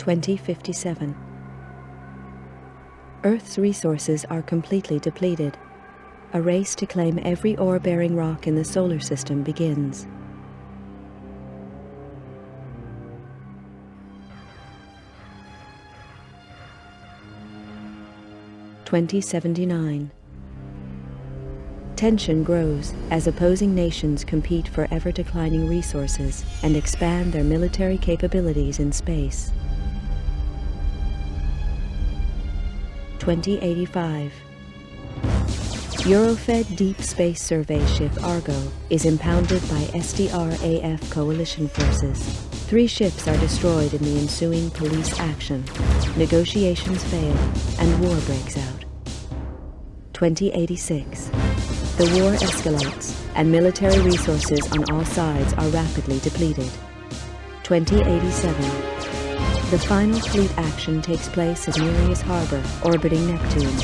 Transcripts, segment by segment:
2057. Earth's resources are completely depleted. A race to claim every ore-bearing rock in the solar system begins. (2079). Tension grows as opposing nations compete for ever-declining resources and expand their military capabilities in space. 2085. Eurofed Deep Space Survey ship Argo is impounded by SDR-AF coalition forces. 3 ships are destroyed in the ensuing police action. Negotiations fail and war breaks out. 2086. The war escalates and military resources on all sides are rapidly depleted. 2087. The final fleet action takes place at Nereus Harbor, orbiting Neptune.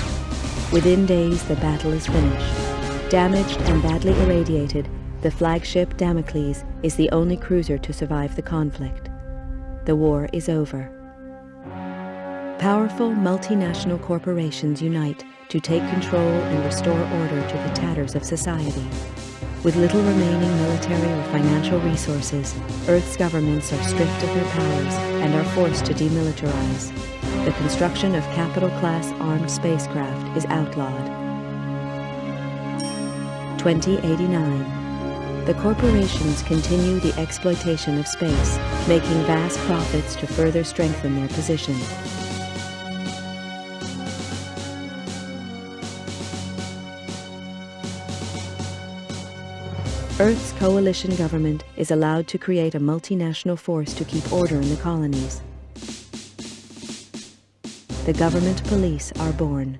Within days, the battle is finished. Damaged and badly irradiated, the flagship Damocles is the only cruiser to survive the conflict. The war is over. Powerful multinational corporations unite to take control and restore order to the tatters of society. With little remaining military or financial resources, Earth's governments are stripped of their powers and are forced to demilitarize. The construction of capital-class armed spacecraft is outlawed. 2089. The corporations continue the exploitation of space, making vast profits to further strengthen their position. Earth's coalition government is allowed to create a multinational force to keep order in the colonies. The government police are born.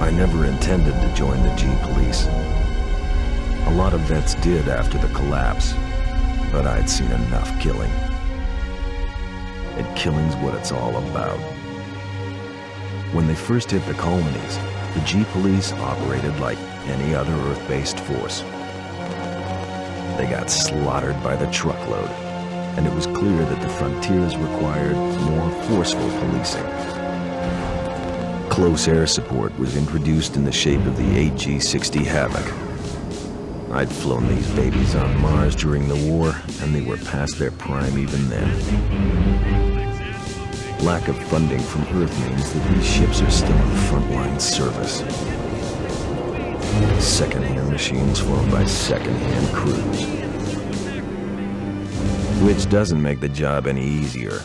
I never intended to join the G-Police. A lot of vets did after the collapse, but I'd seen enough killing. And killing's what it's all about. When they first hit the colonies, the G-Police operated like any other Earth-based force. They got slaughtered by the truckload, and it was clear that the frontiers required more forceful policing. Close air support was introduced in the shape of the AG-60 Havoc. I'd flown these babies on Mars during the war, and they were past their prime even then. Lack of funding from Earth means that these ships are still in frontline service. Second-hand machines flown by second-hand crews. Which doesn't make the job any easier.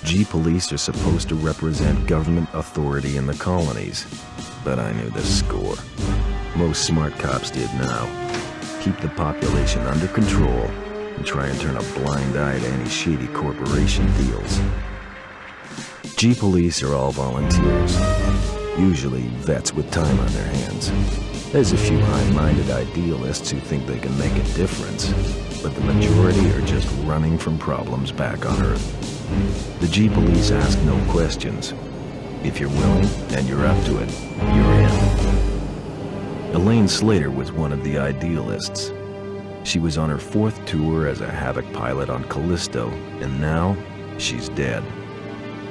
G-Police are supposed to represent government authority in the colonies, but I knew the score. Most smart cops did now. Keep the population under control and try and turn a blind eye to any shady corporation deals. G-Police are all volunteers, usually vets with time on their hands. There's a few high-minded idealists who think they can make a difference, but the majority are just running from problems back on Earth. The G-Police ask no questions. If you're willing and you're up to it, you're in. Elaine Slater was one of the idealists. She was on her 4th tour as a Havoc pilot on Callisto, and now she's dead.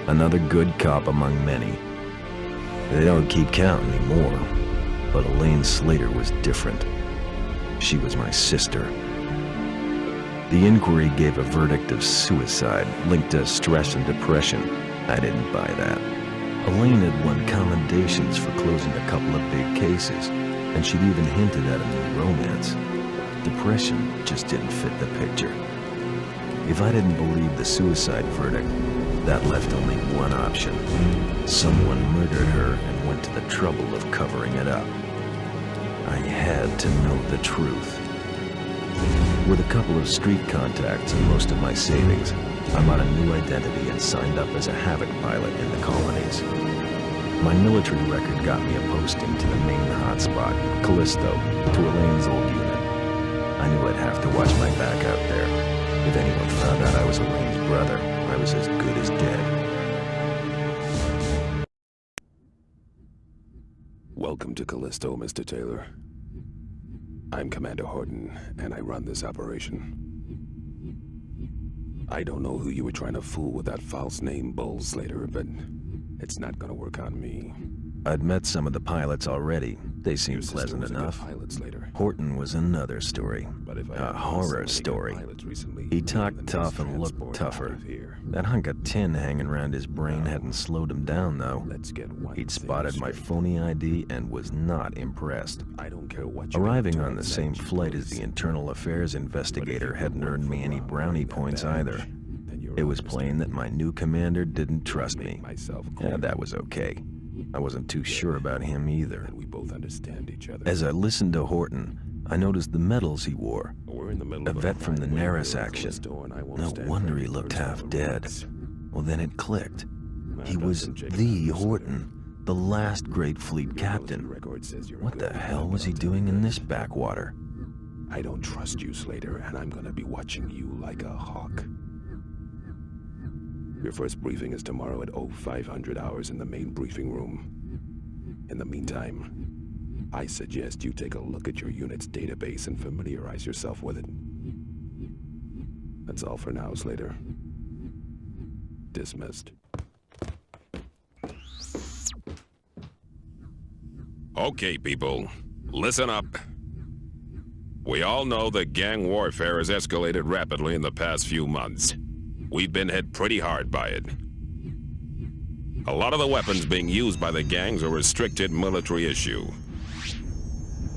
Another good cop among many. They don't keep count anymore, but Elaine Slater was different. She was my sister. The inquiry gave a verdict of suicide linked to stress and depression. I didn't buy that. Elaine had won commendations for closing a couple of big cases, and she'd even hinted at a new romance. Depression just didn't fit the picture. If I didn't believe the suicide verdict, that left only one option. Someone murdered her and went to the trouble of covering it up. I had to know the truth. With a couple of street contacts and most of my savings, I bought a new identity and signed up as a Havoc pilot in the colonies. My military record got me a posting to the main hotspot, Callisto, to Elaine's old unit. I knew I'd have to watch my back out there. If anyone found out I was Elaine's brother, I was as good as dead. Welcome to Callisto, Mr. Taylor. I'm Commander Horton, and I run this operation. I don't know who you were trying to fool with that false name, Bull Slater, but it's not gonna work on me. I'd met some of the pilots already. They seemed pleasant enough. Horton was another story. A horror story. He talked tough and looked tougher. That hunk of tin hanging around his brain hadn't slowed him down, though. He'd spotted my phony ID and was not impressed. Arriving on the same flight as the internal affairs investigator hadn't earned me any brownie points either. It was plain that my new commander didn't trust me. Yeah, that was okay. I wasn't too sure about him either. As I listened to Horton, I noticed the medals he wore. A vet from the Naris action. No wonder he looked half dead. Well, then it clicked. He was the Horton, the last Great Fleet captain. What the hell was he doing in this backwater? I don't trust you, Slater, and I'm gonna be watching you like a hawk. Your first briefing is tomorrow at 0500 hours in the main briefing room. In the meantime, I suggest you take a look at your unit's database and familiarize yourself with it. That's all for now, Slater. Dismissed. Okay, people, listen up. We all know that gang warfare has escalated rapidly in the past few months. We've been hit pretty hard by it. A lot of the weapons being used by the gangs are restricted military issue.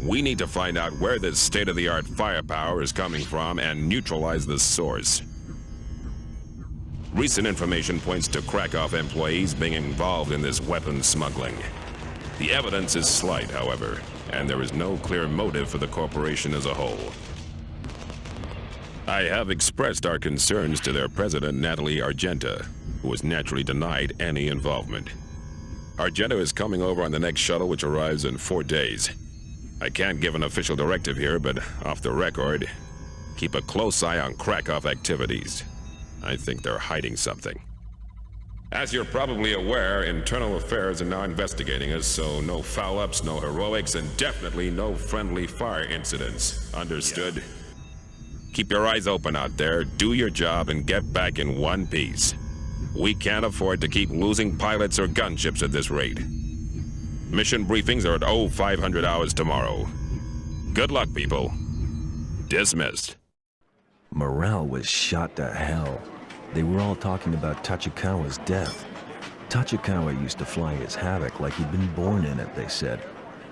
We need to find out where this state-of-the-art firepower is coming from and neutralize the source. Recent information points to Krakow employees being involved in this weapons smuggling. The evidence is slight, however, and there is no clear motive for the corporation as a whole. I have expressed our concerns to their president, Natalie Argenta, who was naturally denied any involvement. Argenta is coming over on the next shuttle, which arrives in 4 days. I can't give an official directive here, but off the record, keep a close eye on Krakow activities. I think they're hiding something. As you're probably aware, Internal Affairs are now investigating us, so no foul-ups, no heroics, and definitely no friendly fire incidents. Understood? Yeah. Keep your eyes open out there, do your job, and get back in one piece. We can't afford to keep losing pilots or gunships at this rate. Mission briefings are at 0500 hours tomorrow. Good luck, people. Dismissed. Morale was shot to hell. They were all talking about Tachikawa's death. Tachikawa used to fly his Havoc like he'd been born in it, they said,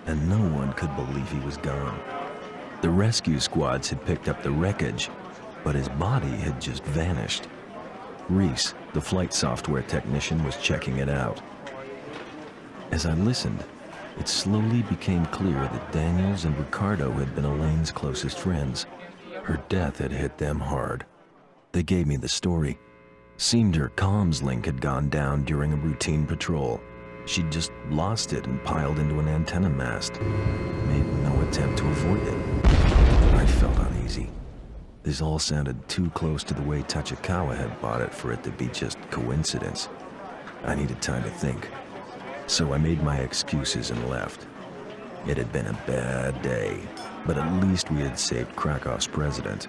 and no one could believe he was gone. The rescue squads had picked up the wreckage, but his body had just vanished. Reese, the flight software technician, was checking it out. As I listened, it slowly became clear that Daniels and Ricardo had been Elaine's closest friends. Her death had hit them hard. They gave me the story. Seemed her comms link had gone down during a routine patrol. She'd just lost it and piled into an antenna mast. Made no attempt to avoid it. I felt uneasy. This all sounded too close to the way Tachikawa had bought it for it to be just coincidence. I needed time to think. So I made my excuses and left. It had been a bad day. But at least we had saved Krakow's president.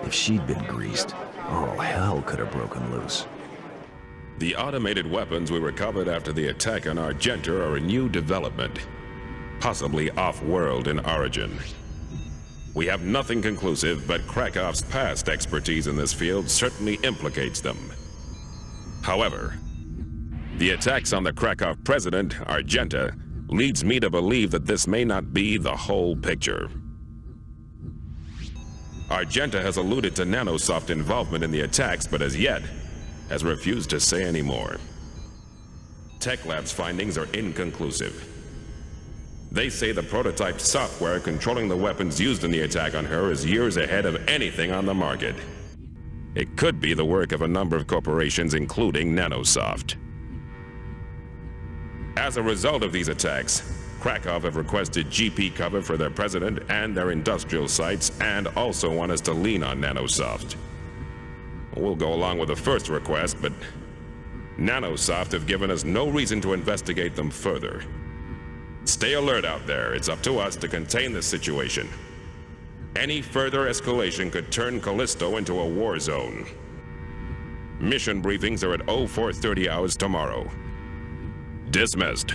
If she'd been greased, all hell could have broken loose. The automated weapons we recovered after the attack on Argenta are a new development, possibly off-world in origin. We have nothing conclusive, but Krakow's past expertise in this field certainly implicates them. However, the attacks on the Krakow president, Argenta, leads me to believe that this may not be the whole picture. Argenta has alluded to Nanosoft involvement in the attacks, but as yet, has refused to say any more. Tech Lab's findings are inconclusive. They say the prototype software controlling the weapons used in the attack on her is years ahead of anything on the market. It could be the work of a number of corporations, including Nanosoft. As a result of these attacks, Krakow have requested GP cover for their president and their industrial sites, and also want us to lean on Nanosoft. We'll go along with the first request, but Nanosoft have given us no reason to investigate them further. Stay alert out there. It's up to us to contain this situation. Any further escalation could turn Callisto into a war zone. Mission briefings are at 0430 hours tomorrow. Dismissed.